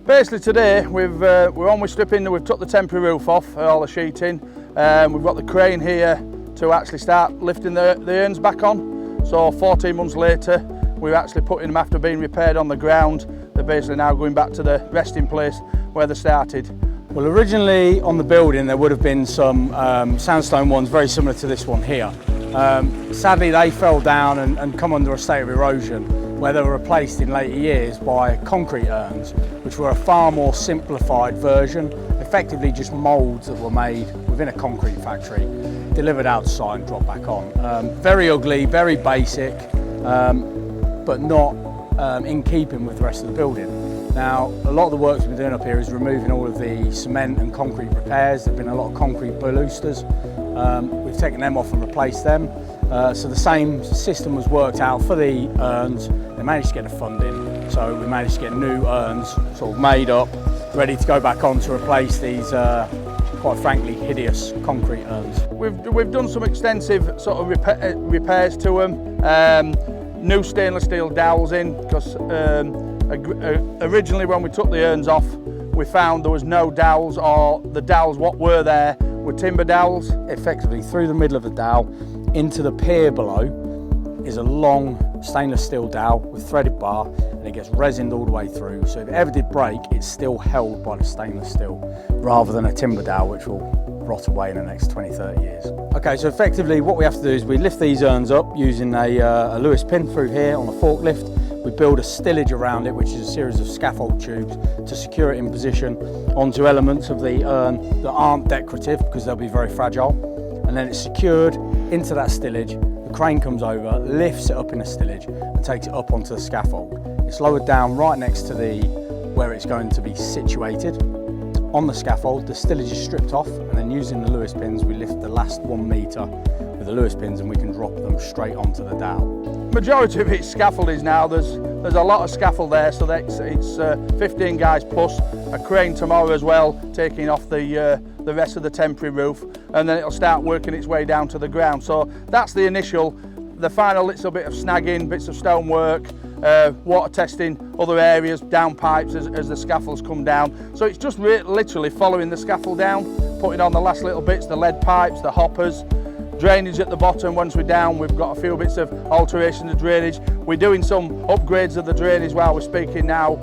Basically today we're on with stripping. We've took the temporary roof off, all the sheeting. We've got the crane here to actually start lifting the urns back on. So 14 months later, we're actually putting them after being repaired on the ground. They're basically now going back to the resting place where they started. Well, originally on the building there would have been some sandstone ones very similar to this one here. Sadly they fell down and come under a state of erosion, where they were replaced in later years by concrete urns, which were a far more simplified version, effectively just moulds that were made within a concrete factory, delivered out to site and dropped back on. Very ugly, very basic, but not in keeping with the rest of the building. Now, a lot of the work we've been doing up here is removing all of the cement and concrete repairs. There have been a lot of concrete balusters. We've taken them off and replaced them. So the same system was worked out for the urns. They managed to get the funding, so we managed to get new urns sort of made up, ready to go back on to replace these quite frankly hideous concrete urns. We've done some extensive sort of repairs to them. New stainless steel dowels in, because originally when we took the urns off, we found there was no dowels, or the dowels what were there were timber dowels. Effectively through the middle of the dowel into the pier below is a long stainless steel dowel with threaded bar, and it gets resined all the way through, so if it ever did break it's still held by the stainless steel rather than a timber dowel which will rot away in the next 20-30 years. Okay, so effectively what we have to do is we lift these urns up using a Lewis pin through here on a forklift. We build a stillage around it, which is a series of scaffold tubes to secure it in position onto elements of the urn that aren't decorative because they'll be very fragile. And then it's secured into that stillage. The crane comes over, lifts it up in the stillage and takes it up onto the scaffold. It's lowered down right next to where it's going to be situated. On the scaffold, the stillage is stripped off, and then using the Lewis pins, we lift the last 1 metre with the Lewis pins and we can drop them straight onto the dowel. Majority of it's scaffolding now. There's a lot of scaffold there, so it's 15 guys plus a crane tomorrow as well, taking off the rest of the temporary roof, and then it'll start working its way down to the ground. So that's the final little bit of snagging, bits of stonework, water testing other areas, down pipes as the scaffolds come down. So it's just literally following the scaffold down, putting on the last little bits, the lead pipes, the hoppers, drainage at the bottom. Once we're down, we've got a few bits of alteration of drainage. We're doing some upgrades of the drainage while we're speaking now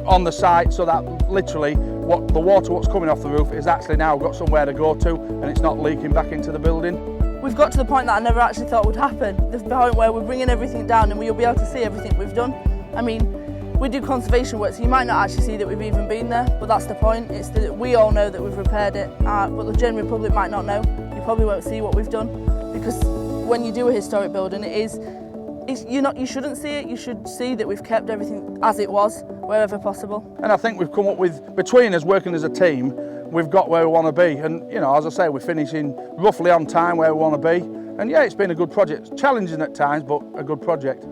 on the site, so that literally the water what's coming off the roof is actually now got somewhere to go to, and it's not leaking back into the building. We've got to the point that I never actually thought would happen. The point where we're bringing everything down and you'll be able to see everything we've done. I mean, we do conservation work, so you might not actually see that we've even been there, but that's the point. It's that we all know that we've repaired it, but the general public might not know. You probably won't see what we've done, because when you do a historic building, you shouldn't see it. You should see that we've kept everything as it was, wherever possible. And I think we've come up with, between us working as a team, we've got where we want to be. And you know, as I say, we're finishing roughly on time where we want to be. And yeah, it's been a good project. Challenging at times, but a good project.